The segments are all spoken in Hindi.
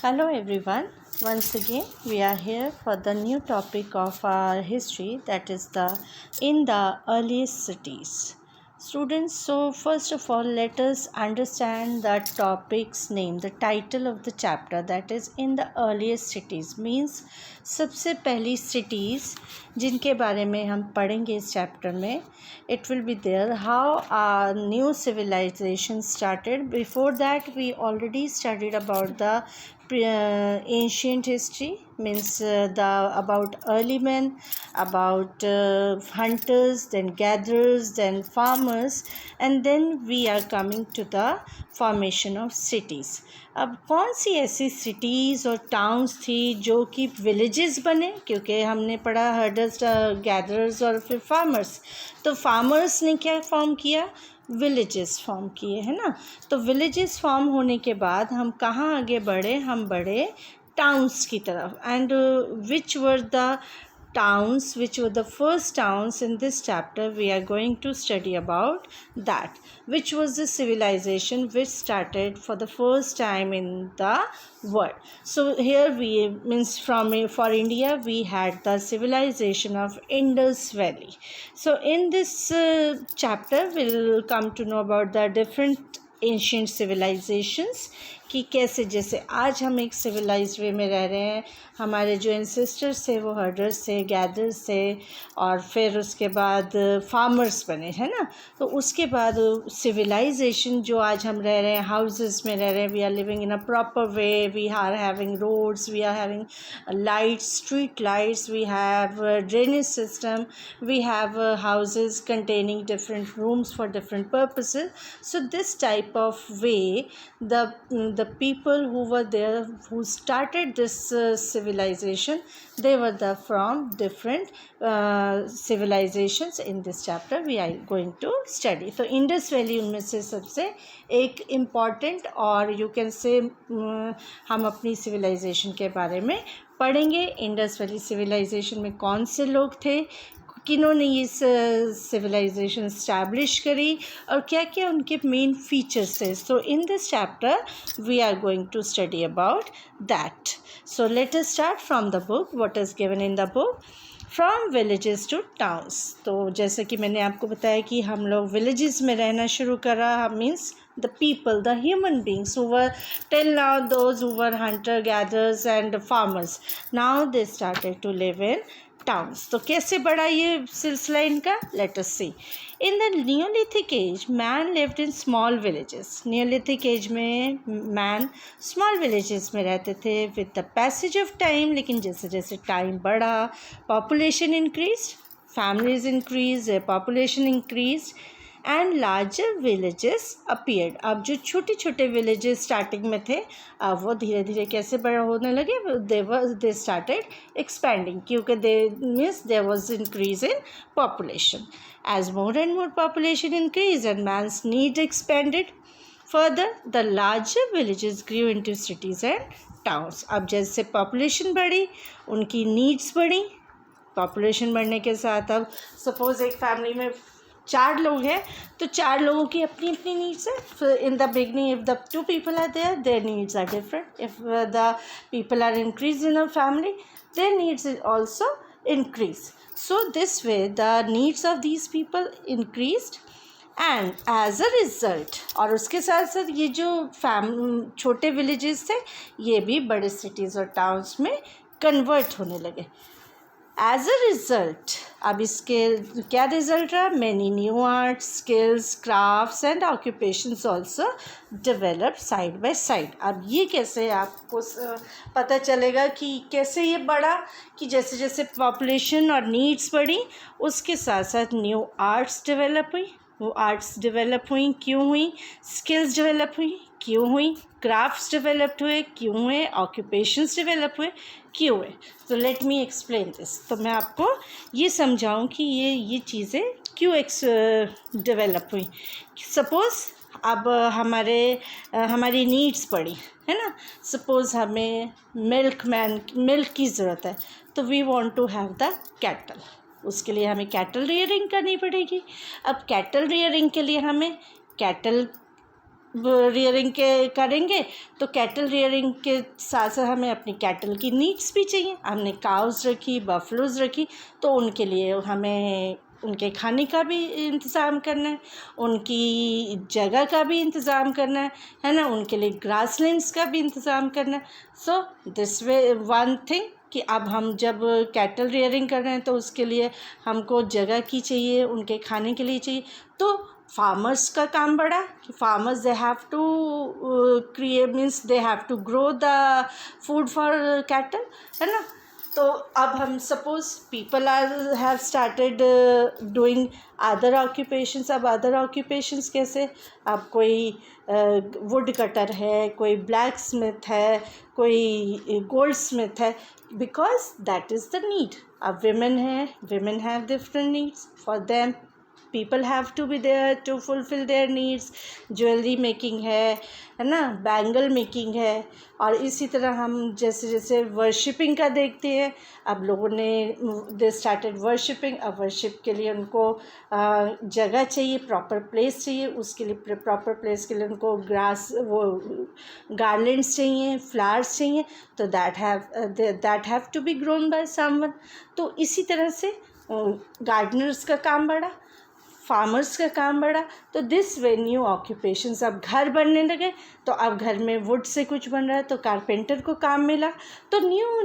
Hello everyone. Once again we are here for the new topic of our history, that is the in the earliest cities. Students, so first of all let us understand the topic's name, the title of the chapter, that is in the earliest cities means सबसे पहली cities जिनके बारे में हम पढ़ेंगे इस चैप्टर में. It will be there how a new civilization started. Before that we already studied about the ancient history, means about early men, about hunters, then gatherers, then farmers, and then we are coming to the formation of cities. अब कौन सी ऐसी सिटीज़ और टाउन्स थी जो कि विलेजेस बने, क्योंकि हमने पढ़ा हर्डर्स, गैदरर्स और फिर फार्मर्स. तो फार्मर्स ने क्या फॉर्म किया, विलेजेस फॉर्म किए, है ना. तो विलेजेस फॉर्म होने के बाद हम कहाँ आगे बढ़े, हम बढ़े टाउन्स की तरफ. And which were the towns, which were the first towns in this chapter, we are going to study about that, which was the civilization which started for the first time in the world. So here we means for India we had the civilization of Indus Valley. So in this chapter we'll come to know about the different ancient civilisations कि कैसे, जैसे आज हम एक सिविलाइज्ड वे में रह रहे हैं, हमारे जो एंसेस्टर्स थे वो हर्डर्स थे, गैदर्स थे, और फिर उसके बाद फार्मर्स बने, है ना. तो उसके बाद सिविलाइजेशन जो आज हम रह रहे हैं, हाउसेस में रह रहे हैं, we are living in a proper way, we are having roads, we are having lights, street lights, we have drainage system, we have houses containing different rooms for different purposes. So this type of way, the people who were there, who started this civilization, they were from different civilizations. In this chapter we are going to study. तो इंडस वैली उनमें से सबसे एक इम्पॉर्टेंट, और यू कैन से हम अपनी सिविलाइजेशन के बारे में पढ़ेंगे. इंडस वैली सिविलाइजेशन में कौन से लोग थे, किन्होंने ये सिविलाइजेशन स्टैब्लिश करी, और क्या क्या उनके मेन फीचर्स थे. So in this chapter we are going to study about that. So let us start from the book. What is given in the book, from villages to towns. तो जैसे कि मैंने आपको बताया कि हम लोग विलेजेस में रहना शुरू करा, means the people, the human beings who were till now those who were hunter gatherers and farmers, now they started to live in towns. तो कैसे बढ़ा ये सिलसिला इनका, let us see. In the Neolithic age, man lived in small villages. Neolithic age में man small villages में रहते थे. With the passage of time, लेकिन जैसे जैसे time बढ़ा, population increased, families increased, population increased, and larger villages appeared. अब जो छोटे छोटे विलेजेस स्टार्टिंग में थे, अब वो धीरे धीरे कैसे बड़ा होने लगे, दे स्टार्टेड एक्सपैंडिंग, क्योंकि they means there was increase in population. As more and more population increase and man's need expanded further, the larger villages grew into cities and towns. अब जैसे पॉपुलेशन बढ़ी, उनकी नीड्स बढ़ी. पॉपुलेशन बढ़ने के साथ अब सपोज़ एक फैमिली में 4 लोग हैं, तो 4 लोगों की अपनी अपनी नीड्स है. In the beginning if the 2 people are there, their needs are different. If the people are increase in a family, their needs also increase. So this way the needs of these people increased, and as a result, और उसके साथ साथ ये जो छोटे विलेजेस थे ये भी बड़े सिटीज़ और टाउन्स में कन्वर्ट होने लगे. एज अ रिज़ल्ट, अब इसके क्या रिज़ल्ट रहा, many new arts, skills, crafts and occupations also develop side by side. अब ये कैसे आपको पता चलेगा कि कैसे ये बढ़ा, कि जैसे जैसे पॉपुलेशन और नीड्स बढ़ी, उसके साथ साथ न्यू आर्ट्स डेवलप हुई. वो आर्ट्स डेवलप हुई, क्यों हुई, स्किल्स डेवलप हुई, क्यों हुई, क्राफ्ट्स डेवलप्ड हुए, क्यों हुए, ऑक्यूपेशंस डेवलप हुए, क्यों हुए. तो लेट मी एक्सप्लेन दिस. तो मैं आपको ये समझाऊं कि ये चीज़ें क्यों डेवलप हुई. सपोज़ अब हमारी नीड्स बढ़ी, है ना. सपोज़ हमें मिल्क की ज़रूरत है, तो we want to have the cattle. उसके लिए हमें कैटल रियरिंग करनी पड़ेगी. अब कैटल रियरिंग के लिए हमें कैटल रियरिंग के करेंगे तो कैटल रियरिंग के साथ साथ हमें अपनी कैटल की नीड्स भी चाहिए। हमने काउस रखी, बफलोज रखी, तो उनके लिए हमें उनके खाने का भी इंतज़ाम करना है, उनकी जगह का भी इंतज़ाम करना है ना, उनके लिए ग्रासलैंड्स का भी इंतज़ाम करना है। सो दिस वे वन थिंग कि अब हम जब कैटल रियरिंग कर रहे हैं तो उसके लिए हमको जगह की चाहिए, उनके खाने के लिए चाहिए। तो फार्मर्स का काम बढ़ा कि farmers they have to create, means they have to grow the food for cattle, है ना। तो अब हम suppose people are have started doing other occupations. अब अदर ऑक्यूपेशंस कैसे, अब कोई वुड कटर है, कोई ब्लैक स्मिथ है, कोई गोल्ड स्मिथ है, because that is the need. अब विमेन है, women have different needs, for them people have to be there to fulfill their needs। Jewellery making है ना, बैंगल मेकिंग है। और इसी तरह हम जैसे जैसे वर्शिपिंग का देखते हैं, अब लोगों ने दे स्टार्टेड वर्शिपिंग। अब वर्शिप के लिए उनको जगह चाहिए, प्रॉपर प्लेस चाहिए, उसके लिए प्रॉपर प्लेस के लिए उनको ग्रास वो गार्लैंड्स चाहिए, फ्लावर्स चाहिए, तो that have to be grown by someone. तो इसी तरह से गार्डनर्स का काम बढ़ा, फार्मर्स का काम बढ़ा। तो दिस वे न्यू ऑक्यूपेशंस, अब घर बनने लगे तो अब घर में वुड से कुछ बन रहा है तो कारपेंटर को काम मिला। तो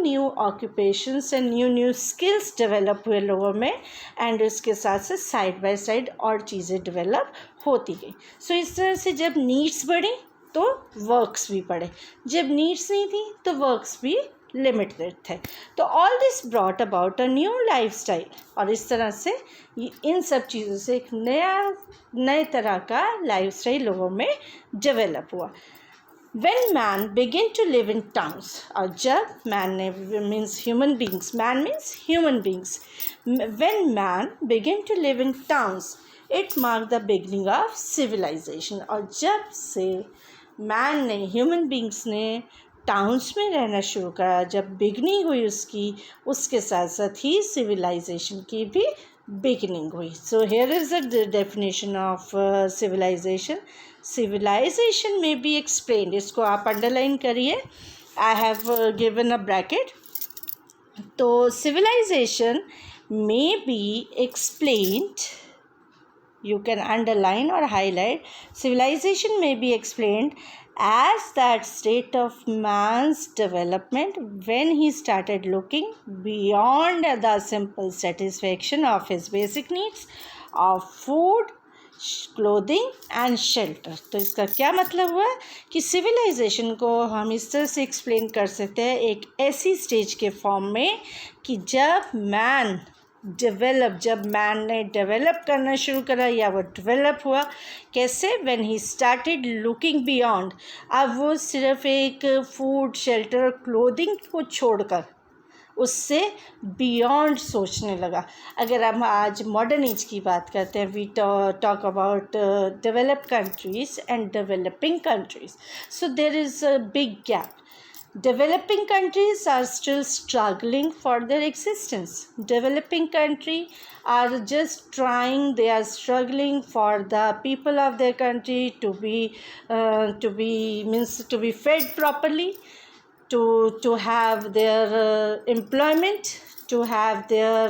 new occupations and new skills develop हुए लोगों में, एंड उसके साथ से साइड बाय साइड और चीज़ें डेवलप होती गई। सो इस तरह से जब नीड्स बढ़ी तो वर्क्स भी बढ़े, जब नीड्स नहीं थी तो वर्क्स भी लिमिटेड थे। तो all this brought about a new lifestyle, और इस तरह से इन सब चीज़ों से एक नए तरह का लाइफस्टाइल लोगों में डेवलप हुआ। When man begin to live in towns, और जब man ने means human beings, man means human beings, when man begin to live in towns, it marked the beginning of civilization। और जब से man ने, human beings ने टाउन्स में रहना शुरू करा, जब बिगनिंग हुई उसकी, उसके साथ साथ ही सिविलाइजेशन की भी बिगनिंग हुई। So here is the definition of civilisation. Civilisation में बी एक्सप्लेन्ड, इसको आप अंडरलाइन करिए, I have given a bracket. तो सिविलाइजेशन में B explained, you can underline or highlight, civilization may be explained as that state of man's development when he started looking beyond the simple satisfaction of his basic needs of food, clothing and shelter. तो इसका क्या मतलब हुआ कि सिविलाइजेशन को हम इस तरह से एक्सप्लेन कर सकते हैं एक ऐसी स्टेज के फॉर्म में कि जब मैन ने डेवलप करना शुरू करा, या वो डेवलप हुआ कैसे, when he started looking beyond. अब वो सिर्फ एक फूड, शेल्टर, क्लोथिंग को छोड़कर उससे बियॉन्ड सोचने लगा। अगर हम आज मॉडर्न एज की बात करते हैं, we talk about developed countries and developing countries, so there is a big gap. Developing countries are still struggling for their existence. Developing country are just trying, they are struggling for the people of their country to be fed properly, to have their employment, to have their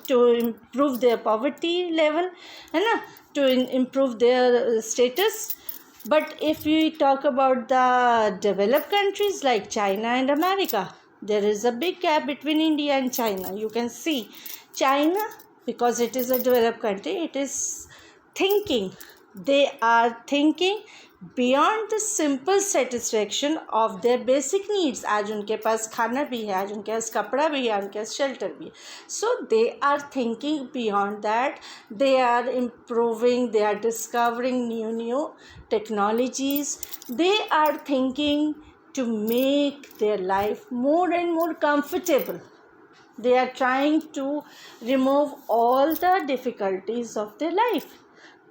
to improve their poverty level, है ना, to improve their status. But if we talk about the developed countries like China and America, there is a big gap between India and China. You can see China, because it is a developed country, it is thinking, they are thinking beyond the simple satisfaction of their basic needs। आज उनके पास खाना भी है, आज उनके पास कपड़ा भी है, उनके पास शेल्टर भी है। So they are thinking beyond that, they are improving, they are discovering new technologies, they are thinking to make their life more and more comfortable, they are trying to remove all the difficulties of their life।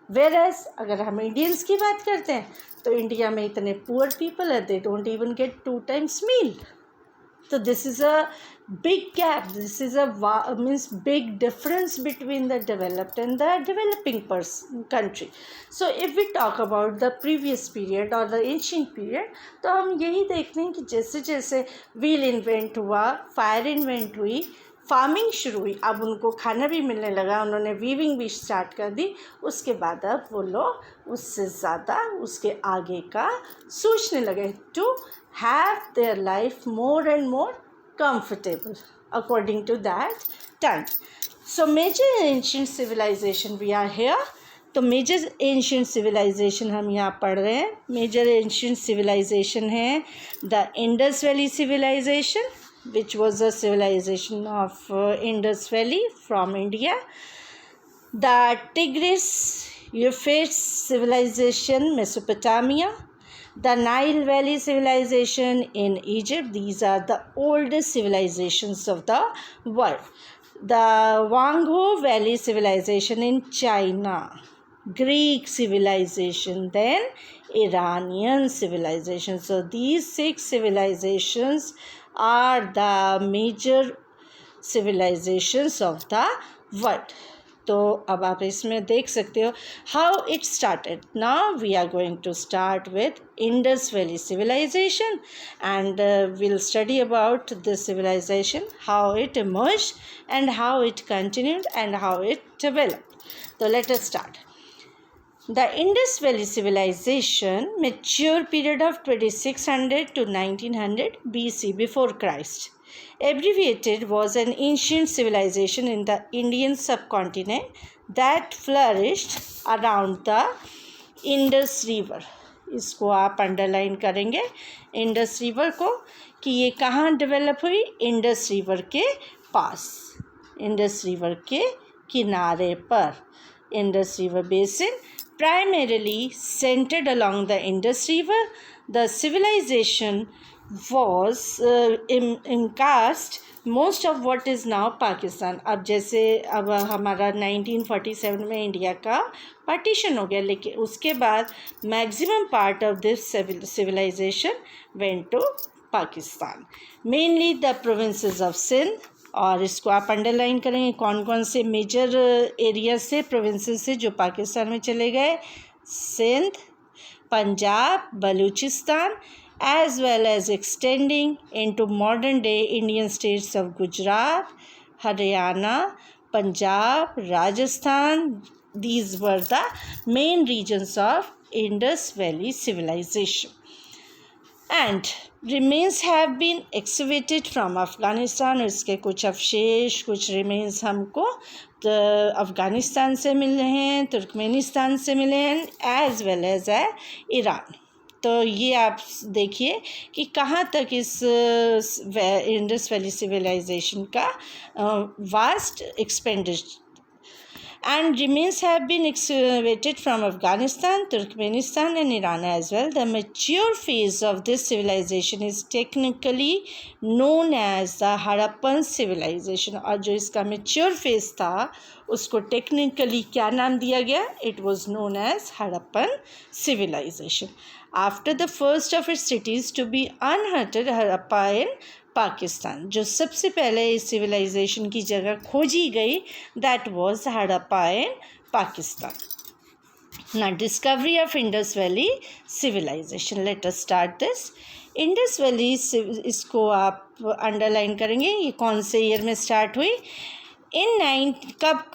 Whereas अगर हम इंडियंस की बात करते हैं तो इंडिया में इतने पुअर पीपल है, they don't even get 2 times meal. So this is a big gap. This is a means big difference between the developed and the developing country. So if we talk about the previous period or the ancient period, तो हम यही देखते हैं कि जैसे जैसे व्हील इन्वेंट हुआ, फायर इन्वेंट हुई, फार्मिंग शुरू हुई, अब उनको खाना भी मिलने लगा, उन्होंने वीविंग भी स्टार्ट कर दी, उसके बाद अब वो लोग उससे ज़्यादा उसके आगे का सोचने लगे to have their life more and more comfortable according to that time. So major ancient civilization we are here. तो major ancient civilization हम यहाँ पढ़ रहे हैं. Major ancient civilization है the Indus Valley civilization, which was a civilization of Indus Valley from India. The Tigris Euphrates civilization, Mesopotamia. The Nile Valley civilization in Egypt. These are the oldest civilizations of the world. The Wangho Valley civilization in China. Greek civilization, then Iranian civilization. So these 6 civilizations are the major civilizations of the world. तो अब आप इसमें देख सकते हो how it started. Now we are going to start with Indus valley civilisation and we'll study about this civilization, how it emerged and how it continued and how it developed. So let us start. The Indus Valley civilization, mature period of 2600 to 1900 BC before Christ. Abbreviated, was an ancient civilization in the Indian subcontinent that flourished around the Indus River. इसको आप अंडरलाइन करेंगे इंडस रिवर को कि ये कहाँ डेवलप हुई. इंडस रिवर के पास, इंडस रिवर के किनारे पर. Indus river basin primarily centered along the Indus River. The civilization was encased most of what is now Pakistan. अब जैसे अब हमारा 1947 में इंडिया का पार्टीशन हो गया, लेकिन उसके बाद maximum part of this civilisation went to Pakistan, mainly the provinces of Sindh. और इसको आप अंडरलाइन करेंगे कौन कौन से मेजर एरिया से, प्रोविंसेस से जो पाकिस्तान में चले गए. Sindh, Punjab, Balochistan, as well as extending into modern day Indian states of Gujarat, Haryana, Punjab, Rajasthan. These were the main regions of Indus Valley civilization. And remains have been excavated from Afghanistan. इसके कुछ अवशेष, कुछ remains हमको अफ़गानिस्तान से मिले हैं, तुर्कमेनिस्तान से मिले हैं, as well as ईरान. तो ये आप देखिए कि कहाँ तक इस इंडस वैली सिविलाइजेशन का vast expenditure. And remains have been excavated from Afghanistan, Turkmenistan and Iran as well. The mature phase of this civilization is technically known as the Harappan civilization. और जो इसका mature phase था उसको technically क्या नाम दिया गया? It was known as Harappan civilization. After the first of its cities to be unearthed, Harappa in Pakistan, जो सबसे पहले इस सिविलाइजेशन की जगह खोजी गई, that was Harappa in Pakistan. ना discovery of Indus valley civilisation. Let us start this. Indus valley, इसको आप अंडरलाइन करेंगे, ये कौन से ईयर में स्टार्ट हुई. कब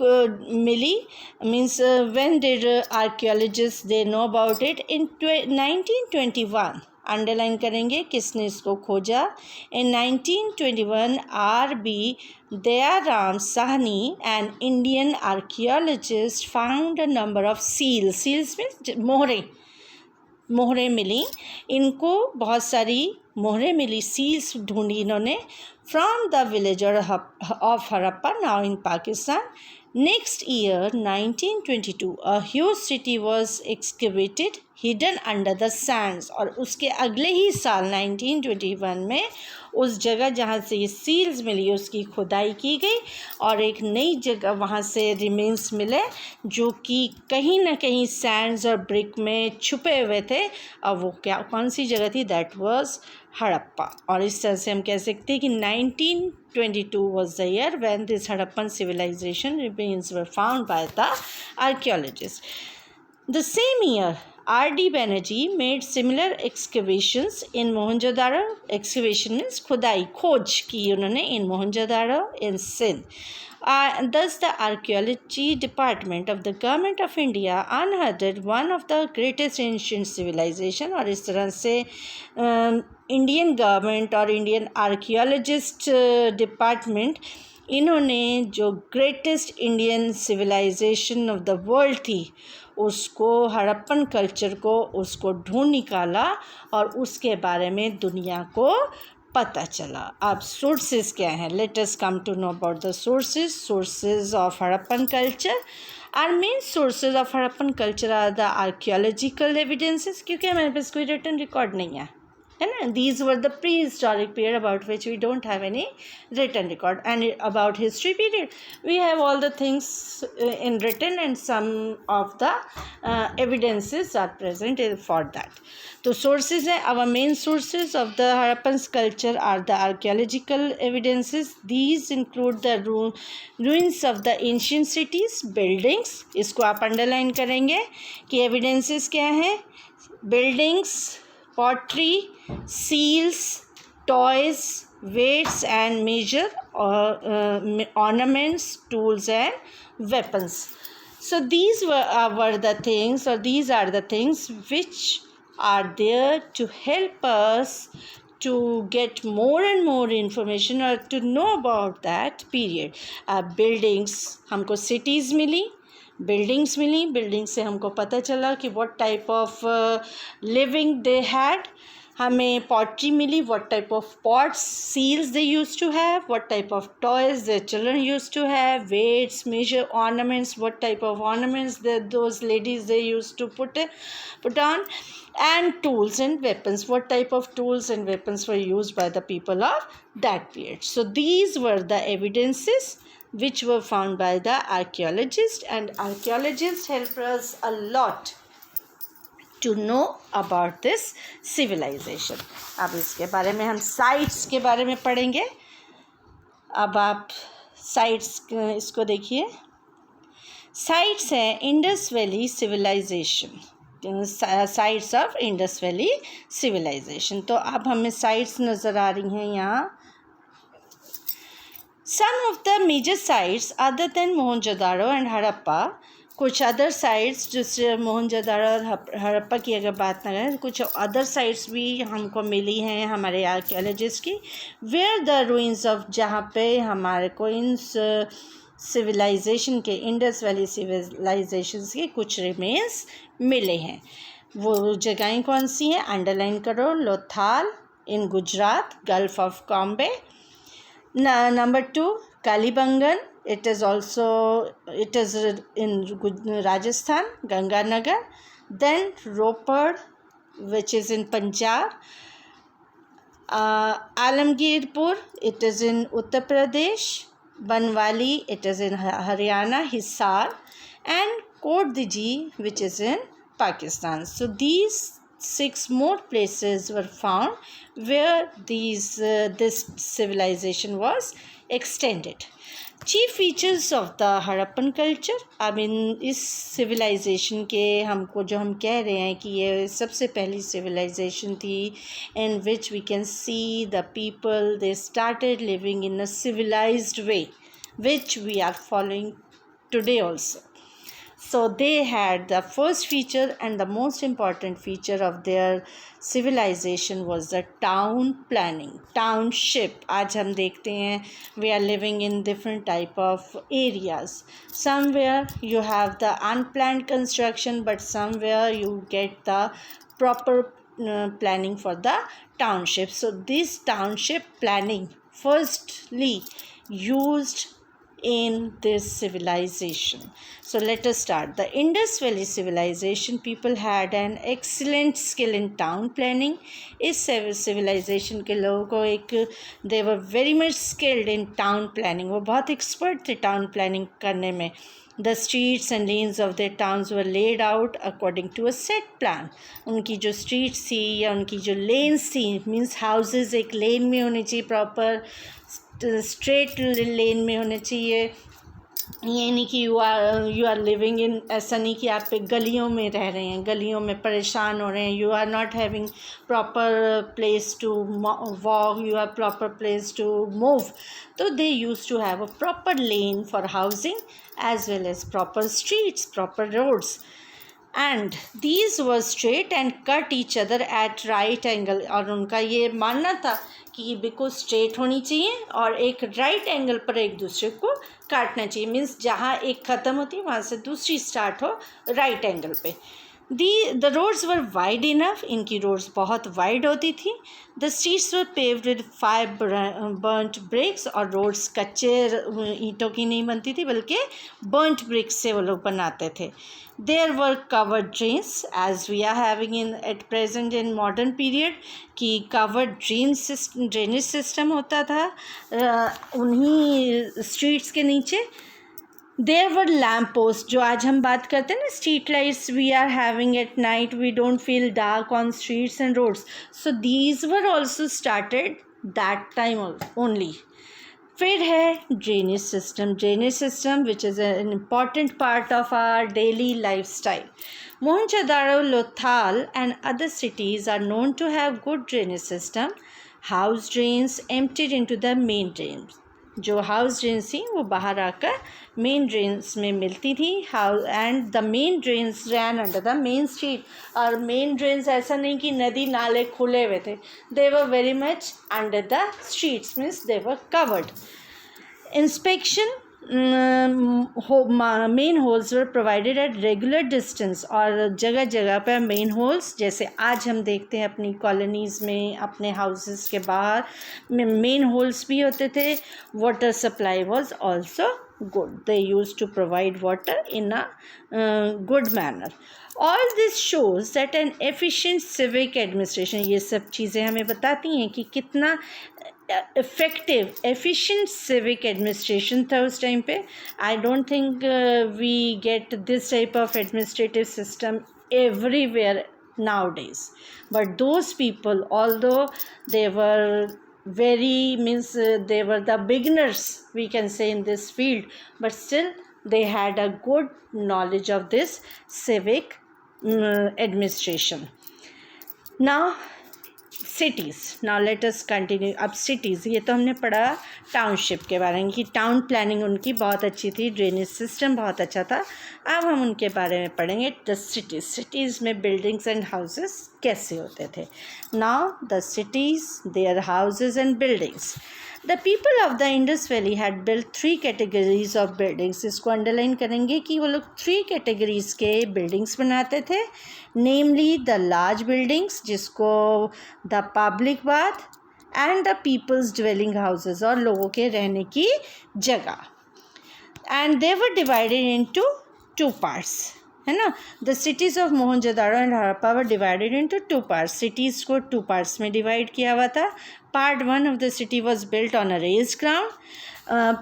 मिली, means when did archaeologist they know about it. In 1921. Underline करेंगे किसने इसको खोजा. In 1921 R.B. Dayaram Sahni an Indian archaeologist found a number of seals. Seals में मोहरें मिली. इनको बहुत सारी मोहरें मिली, सील्स ढूंढी इन्होंने from the village of Harappa, now in Pakistan. Next year, 1922, a huge city was excavated hidden under the Sands. और उसके अगले ही साल 1921 में उस जगह जहाँ से ये सील्स मिली उसकी खुदाई की गई और एक नई जगह वहाँ से रिमेन्स मिले जो कि कहीं ना कहीं सैंड्स और ब्रिक में छुपे हुए थे। और वो क्या कौन सी जगह थी? That was Harappa. और इस तरह से हम कह सकते हैं कि 1922 was the year when this Harappan civilization remains were found by the archaeologists. The same year, R.D. Banerjee made similar excavations in Mohenjo-daro. Excavation means खुदाई, खोज की उन्होंने in Mohenjo-daro in Sindh. Thus, the archaeology department of the government of India unearthed one of the greatest ancient civilization। और इस तरह से इंडियन गवर्नमेंट और इंडियन आर्कियोलॉजिस्ट डिपार्टमेंट इन्होंने जो greatest Indian civilisation of the world थी उसको, हड़प्पन कल्चर को, उसको ढूंढ निकाला और उसके बारे में दुनिया को पता चला। अब सोर्सेज क्या हैं? Let us come to know about the sources of Harappan culture. Are main sources of Harappan culture are the archaeological evidences, क्योंकि हमारे पास कोई रिटन रिकॉर्ड नहीं है ना। These were the prehistoric period about which we don't have any written record. And about history period we have all the things in written and some of the evidences are present for that. तो sources है, our main sources of the Harappan culture are the archaeological evidences. These include the ruins of the ancient cities, buildings। इसको आप underline करेंगे कि evidences क्या हैं? buildings, pottery, seals, toys, weights and measure, ornaments, tools and weapons. So these were the things, or these are the things which are there to help us to get more and more information or to know about that period. Buildings, हमको cities मिली, buildings मिली, buildings से हमको पता चला कि what type of living they had। हमें पॉटरी मिली, what type of pots, seals they used to have, what type of toys their children used to have, weights, measure, ornaments, what type of ornaments those ladies they used to put on, and tools and weapons, what type of tools and weapons were used by the people of that period. So these were the evidences which were found by the archaeologists, and archaeologists helped us a lot to know about this civilization. अब इसके बारे में हम साइट्स के बारे में पढ़ेंगे। अब आप साइट्स इसको देखिए। साइट्स हैं Indus valley civilisation, sites of Indus valley civilisation. तो अब हमें साइट्स नज़र आ रही हैं यहाँ। Some of the major sites other than Mohenjo-daro and Harappa, कुछ अदर साइट्स जिससे मोहनजोदारो और हड़प्पा की अगर बात ना करें, कुछ अदर साइट्स भी हमको मिली हैं हमारे आर्कियोलॉजिस्ट की, वेयर द रूइंस ऑफ, जहाँ पे हमारे को इन सिविलाइजेशन के, इंडस वैली सिविलाइजेशन के कुछ रिमेन्स मिले हैं। वो जगहें कौन सी हैं? अंडरलाइन करो। Lothal in Gujarat, gulf of Cambay. Number 2, Kalibangan. It is in Rajasthan, Ganganagar. Then Ropar, which is in Punjab. Alamgirpur, it is in Uttar Pradesh. Banwali, it is in Haryana, Hisar. And Kotdiji, which is in Pakistan. So these 6 more places were found where this civilization was extended. Chief features of the Harappan culture। अब इस civilization के हमको जो हम कह रहे हैं कि ये सबसे पहली civilization थी in which we can see the people they started living in a civilized way which we are following today also. So they had the first feature and the most important feature of their civilization was the town planning, township। आज हम देखते हैं we are living in different type of areas. Somewhere you have the unplanned construction, but somewhere you get the proper planning for the township. So this township planning firstly used in this civilization. So let us start. The Indus Valley civilization people had an excellent skill in town planning. इस civilization के लोगों को एक they were very much skilled in town planning. वो बहुत expert थे town planning करने में. The streets and lanes of their towns were laid out according to a set plan. उनकी जो streets थी या उनकी जो lanes थी, means houses एक lane में होनी चाहिए, proper straight lane में होने चाहिए. ये नहीं कि यू आर लिविंग इन, ऐसा नहीं कि आप गलियों में रह रहे हैं, गलियों में परेशान हो रहे हैं, you are not having proper place to walk, you are proper place to move. तो they use to have a proper lane for housing as well as proper streets, proper roads. And these were straight and cut each other at right angle. और उनका ये मानना था कि बिल्कुल स्ट्रेट होनी चाहिए और एक राइट एंगल पर एक दूसरे को काटना चाहिए. मीन्स जहाँ एक ख़त्म होती है वहाँ से दूसरी स्टार्ट हो राइट एंगल पे. The roads were wide enough. इनकी रोड्स बहुत वाइड होती थी. The streets were paved with 5 burnt bricks. और रोड्स कच्चे ईंटों की नहीं बनती थी बल्कि बर्न्ट ब्रिक्स से वो लोग बनाते थे. There were covered drains as we are having in at present in modern period कि covered drainage system होता था उन्हीं streets के नीचे. There were lamp posts. जो आज हम बात करते हैं ना street lights we are having at night, we don't feel dark on streets and roads. So these were also started that time only. फिर है drainage system which is an important part of our daily life style. Mohenjodaro, Lothal and other cities are known to have good drainage system. House drains emptied into the main drains. जो हाउस ड्रेन्स थी वो बाहर आकर मेन ड्रेन्स में मिलती थी. And the main drains ran under the main street. और मेन ड्रेन्स ऐसा नहीं कि नदी नाले खुले हुए थे, they were very much under the streets, means they were covered. Inspection main holes were provided at regular distance. और जगह जगह पर मेन होल्स, जैसे आज हम देखते हैं अपनी कॉलोनीज़ में, अपने हाउसेस के बाहर मेन होल्स भी होते थे. Water supply was also good. They used to provide water in a good manner. All this shows that an efficient civic administration, ये सब चीज़ें हमें बताती हैं कि कितना effective, efficient civic administration था उस टाइम पे. I don't think we get this type of administrative system everywhere nowadays. But those people, although they were very they were the beginners we can say in this field, but still they had a good knowledge of this civic administration. Now cities, now let us continue. अब cities, ये तो हमने पढ़ा टाउनशिप के बारे में कि टाउन प्लानिंग उनकी बहुत अच्छी थी, ड्रेनेज सिस्टम बहुत अच्छा था. अब हम उनके बारे में पढ़ेंगे द सिटीज़ में बिल्डिंग्स एंड हाउसेस कैसे होते थे. Now the cities, their houses and buildings. The people of the Indus valley had built 3 categories of buildings. इसको अंडरलाइन करेंगे कि वो लोग 3 कैटेगरीज के बिल्डिंग्स बनाते थे. नेमली द लार्ज बिल्डिंग्स, जिसको the public bath, and the people's dwelling houses, और लोगों के रहने की जगह. And they were divided into 2 parts, है ना. The cities of Mohenjodaro and Harappa were divided into 2 parts. Cities को 2 पार्ट्स में डिवाइड किया हुआ था. Part 1 of the city was built on a raised ground.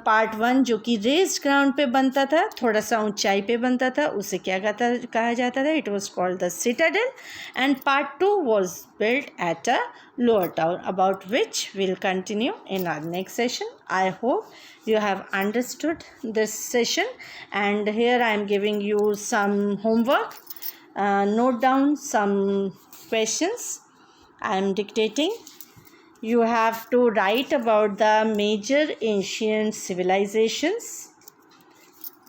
Part 1 जो कि रेज्ड ग्राउंड पे बनता था, थोड़ा सा ऊंचाई पे बनता था, उसे क्या कहा जाता था, it was called the citadel. And part 2 was built at a lower town, about which will continue in our next session. I hope you have understood this session, and here I am giving you some homework. Note down some questions I am dictating. You have to write about the major ancient civilizations.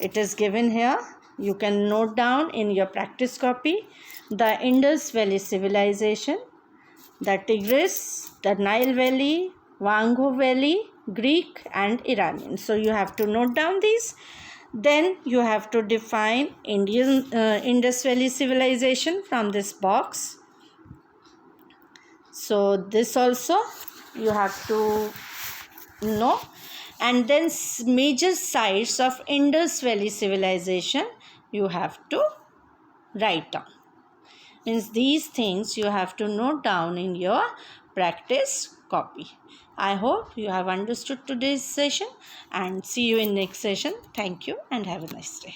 It is given here. You can note down in your practice copy. The Indus Valley civilization, the Tigris, the Nile Valley, Wango Valley, Greek and Iranian. So you have to note down these. Then you have to define Indus Valley civilization from this box. So this also you have to know. and then major sites of Indus Valley civilization you have to write down. Means these things you have to note down in your practice copy. I hope you have understood today's session, and see you in next session. Thank you and have a nice day.